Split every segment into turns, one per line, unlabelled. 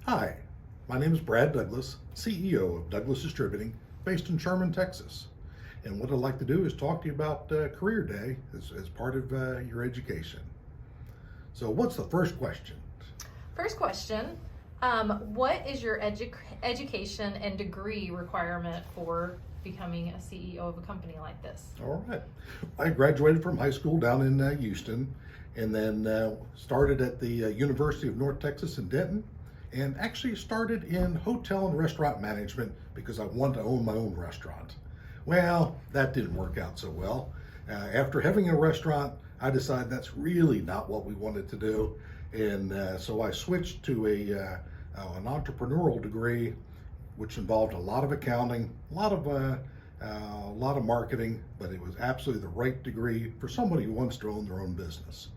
Hi, my name is Brad Douglas, CEO of Douglas Distributing, based in Sherman, Texas. And what I'd like to do is talk to you about Career Day as part of your education. So, what's the first question?
First question, what is your education and degree requirement for becoming a CEO of a company like this?
All right. I graduated from high school down in Houston and then started at the University of North Texas in Denton and actually started in hotel and restaurant management because I wanted to own my own restaurant. Well, that didn't work out so well. After having a restaurant, I decided that's really not what we wanted to do. And so I switched to an entrepreneurial degree, which involved a lot of accounting, a lot of marketing, but it was absolutely the right degree for somebody who wants to own their own business.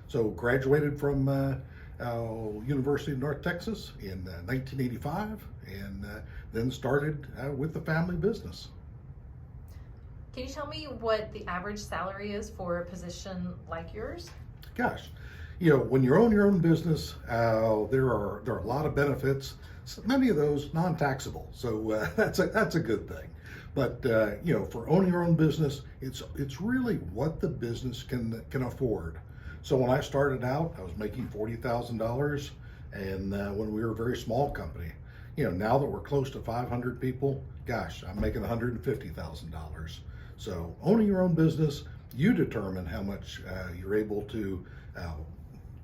So graduated from University of North Texas in 1985, and then started with the family business.
Can you tell me what the average salary is for a position like yours?
Gosh, when you own your own business, there are a lot of benefits. Many of those non-taxable, so that's a good thing. But for owning your own business, it's really what the business can afford. So when I started out, I was making $40,000, and when we were a very small company, now that we're close to 500 people, gosh, I'm making $150,000. So owning your own business, you determine how much you're able to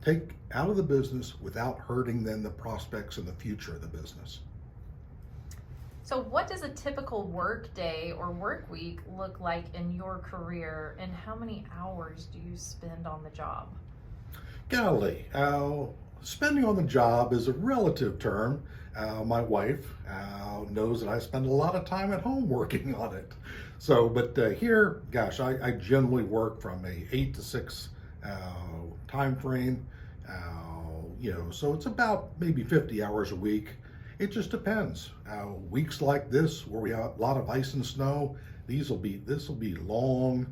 take out of the business without hurting then the prospects and the future of the business.
So what does a typical work day or work week look like in your career, and how many hours do you spend on the job?
Golly, spending on the job is a relative term. My wife knows that I spend a lot of time at home working on it. So, but here, gosh, I generally work from a 8 to 6 time frame. So it's about maybe 50 hours a week. It just depends. Weeks like this, where we have a lot of ice and snow, this will be long,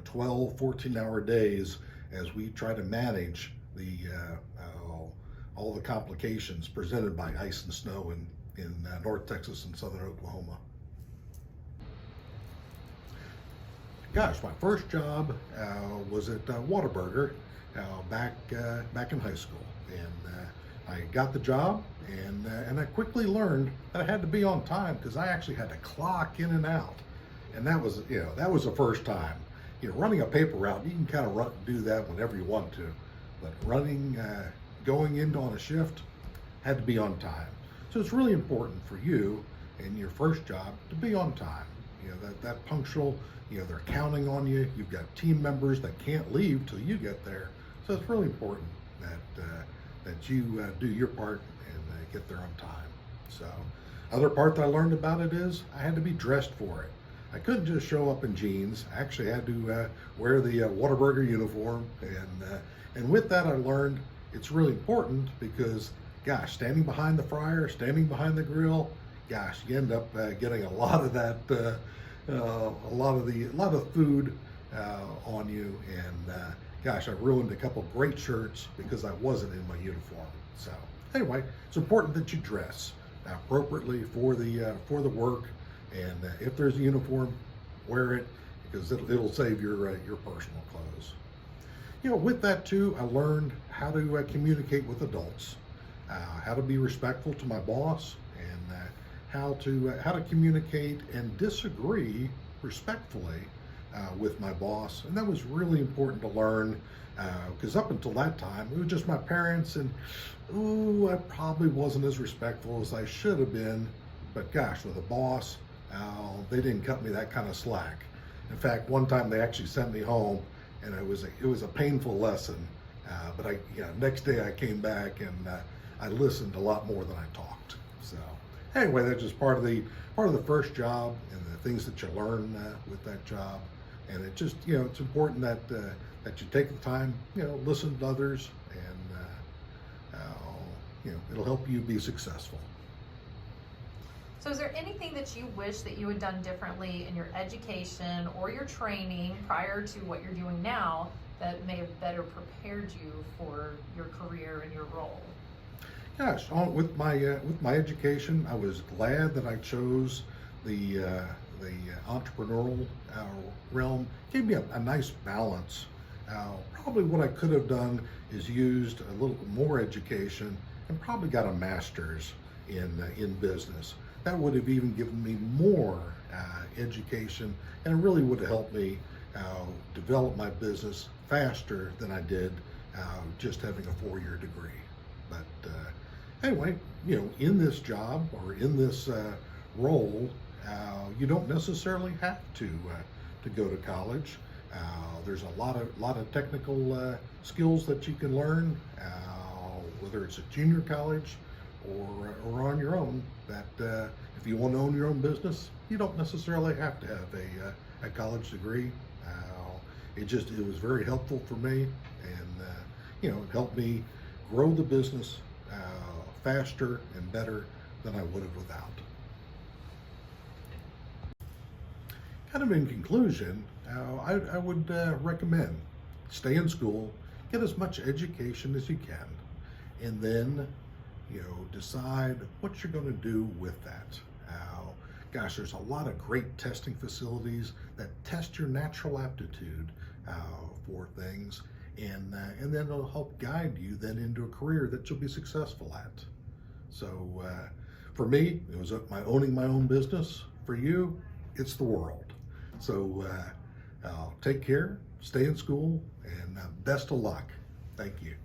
12, 14-hour days as we try to manage all the complications presented by ice and snow in North Texas and Southern Oklahoma. Gosh, my first job was at Whataburger back in high school, and I got the job, and I quickly learned that I had to be on time because I actually had to clock in and out, and that was the first time. Running a paper route, you can kind of do that whenever you want to, but going into on a shift, had to be on time. So it's really important for you in your first job to be on time. That punctual. They're counting on you. You've got team members that can't leave till you get there. So it's really important that you do your part and get there on time. So, other part that I learned about it is I had to be dressed for it. I couldn't just show up in jeans. I actually had to wear the Whataburger uniform, and with that I learned it's really important because, gosh, standing behind the fryer, standing behind the grill, gosh, you end up getting a lot of that, a lot of food on you, and gosh, I ruined a couple great shirts because I wasn't in my uniform. So anyway, it's important that you dress appropriately for the work, and if there's a uniform, wear it because it'll save your personal clothes. With that too, I learned how to communicate with adults, how to be respectful to my boss, and how to communicate and disagree respectfully with my boss. And that was really important to learn because up until that time, it was just my parents, and I probably wasn't as respectful as I should have been. But gosh, with a boss, they didn't cut me that kind of slack. In fact, one time they actually sent me home, and it was a painful lesson. But next day I came back and I listened a lot more than I talked. So anyway, that's just part of the first job and the things that you learn with that job. And it just it's important that you take the time, listen to others, and it'll help you be successful.
So is there anything that you wish that you had done differently in your education or your training prior to what you're doing now that may have better prepared you for your career and your role?
Gosh, with my education, I was glad that I chose the entrepreneurial realm. Gave me a nice balance. Probably what I could have done is used a little more education and probably got a master's in business. That would have even given me more education, and it really would have helped me develop my business faster than I did just having a 4-year degree. But anyway, you know, in this job or in this role, you don't necessarily have to go to college. There's a lot of technical skills that you can learn, whether it's at junior college or on your own. That if you want to own your own business, you don't necessarily have to have a college degree. It was very helpful for me, and you know, it helped me grow the business faster and better than I would have without. Kind of in conclusion, I would recommend stay in school, get as much education as you can, and then, you know, decide what you're going to do with that. Gosh, there's a lot of great testing facilities that test your natural aptitude for things, and then it'll help guide you then into a career that you'll be successful at. So for me, it was my owning my own business. For you, it's the world. So take care, stay in school, and best of luck. Thank you.